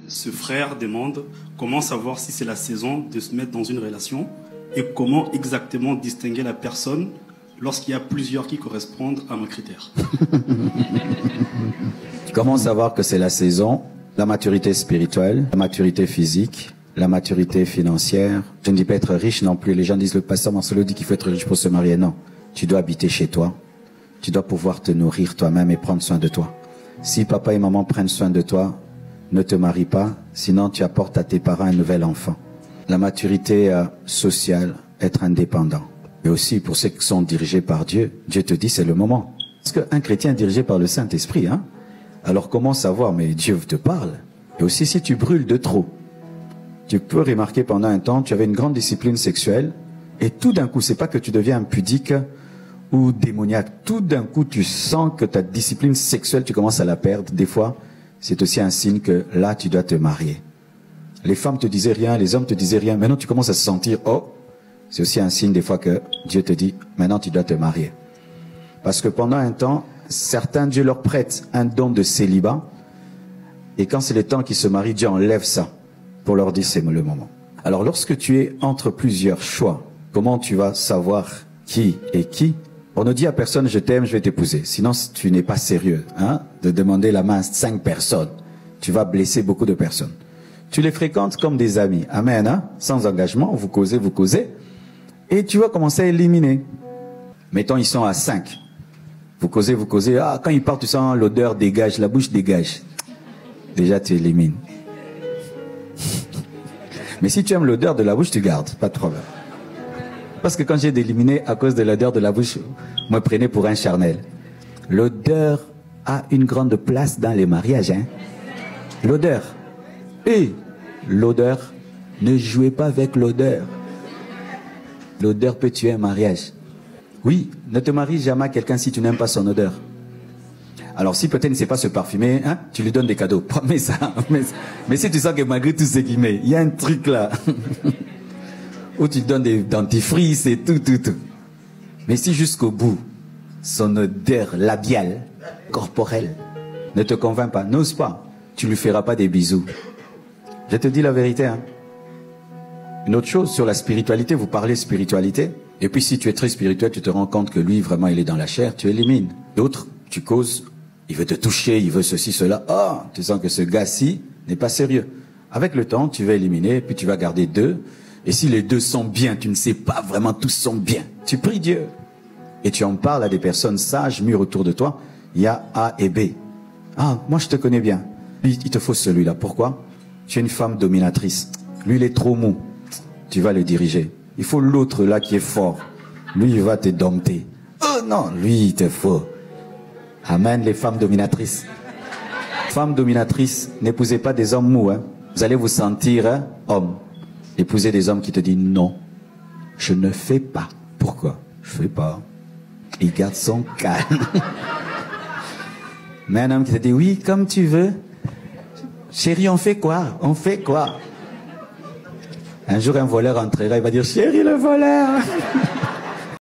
Ce frère demande comment savoir si c'est la saison de se mettre dans une relation et comment exactement distinguer la personne lorsqu'il y a plusieurs qui correspondent à nos critères. Comment savoir que c'est la saison? La maturité spirituelle, la maturité physique, la maturité financière. Je ne dis pas être riche non plus. Les gens disent, le pasteur Marcelo dit qu'il faut être riche pour se marier. Non, tu dois habiter chez toi. Tu dois pouvoir te nourrir toi-même et prendre soin de toi. Si papa et maman prennent soin de toi, ne te marie pas, sinon tu apportes à tes parents un nouvel enfant. La maturité sociale, être indépendant. Et aussi pour ceux qui sont dirigés par Dieu, Dieu te dit c'est le moment. Parce qu'un chrétien est dirigé par le Saint-Esprit, hein? Alors comment savoir? Mais Dieu te parle. Et aussi si tu brûles de trop, tu peux remarquer pendant un temps, tu avais une grande discipline sexuelle, et tout d'un coup, c'est pas que tu deviens impudique ou démoniaque. Tout d'un coup, tu sens que ta discipline sexuelle, tu commences à la perdre. Des fois, c'est aussi un signe que là, tu dois te marier. Les femmes te disaient rien, les hommes te disaient rien. Maintenant, tu commences à se sentir, oh, c'est aussi un signe des fois que Dieu te dit, maintenant, tu dois te marier. Parce que pendant un temps, certains, Dieu leur prête un don de célibat. Et quand c'est le temps qu'ils se marient, Dieu enlève ça pour leur dire c'est le moment. Alors lorsque tu es entre plusieurs choix, comment tu vas savoir qui est qui? On ne dit à personne je t'aime, je vais t'épouser. Sinon tu n'es pas sérieux, hein, de demander la main à 5 personnes. Tu vas blesser beaucoup de personnes. Tu les fréquentes comme des amis. Amen, hein? Sans engagement, vous causez. Et tu vas commencer à éliminer. Mettons, ils sont à 5. Vous causez. Ah, quand ils partent, tu sens l'odeur dégage, la bouche dégage. Déjà, tu élimines. Mais si tu aimes l'odeur de la bouche, tu gardes. Pas de problème. Parce que quand j'ai éliminé à cause de l'odeur de la bouche, me prenez pour un charnel. L'odeur a une grande place dans les mariages, hein. L'odeur. Et l'odeur, ne jouez pas avec l'odeur. L'odeur peut tuer un mariage. Oui, ne te marie jamais à quelqu'un si tu n'aimes pas son odeur. Alors si peut-être il ne sait pas se parfumer, hein, tu lui donnes des cadeaux. Mais ça, mais si tu sens que malgré tout ce qu'il met, il y a un truc là. Où tu donnes des dentifrices et tout. Mais si jusqu'au bout, son odeur labiale, corporelle, ne te convainc pas, n'ose pas, tu lui feras pas des bisous. Je te dis la vérité, hein. Une autre chose sur la spiritualité, vous parlez spiritualité, et puis si tu es très spirituel, tu te rends compte que lui, vraiment, il est dans la chair, tu élimines. D'autres, tu causes, il veut te toucher, il veut ceci, cela. Oh, tu sens que ce gars-ci n'est pas sérieux. Avec le temps, tu vas éliminer, puis tu vas garder 2. Et si les 2 sont bien, tu ne sais pas vraiment tous sont bien. Tu pries Dieu. Et tu en parles à des personnes sages, mûres autour de toi. Il y a A et B. Ah, moi je te connais bien. Lui, il te faut celui-là. Pourquoi? Tu es une femme dominatrice. Lui, il est trop mou. Tu vas le diriger. Il faut l'autre là qui est fort. Lui, il va te dompter. Oh non, lui, il te faut. Amen, les femmes dominatrices. Femmes dominatrices, n'épousez pas des hommes mous, hein. Vous allez vous sentir, hein, homme. Épousez des hommes qui te disent non, je ne fais pas. Pourquoi? Je fais pas. Il garde son calme. Mais un homme qui te dit oui, comme tu veux. Chérie, on fait quoi? On fait quoi? Un jour, un voleur entrera, il va dire chérie, le voleur.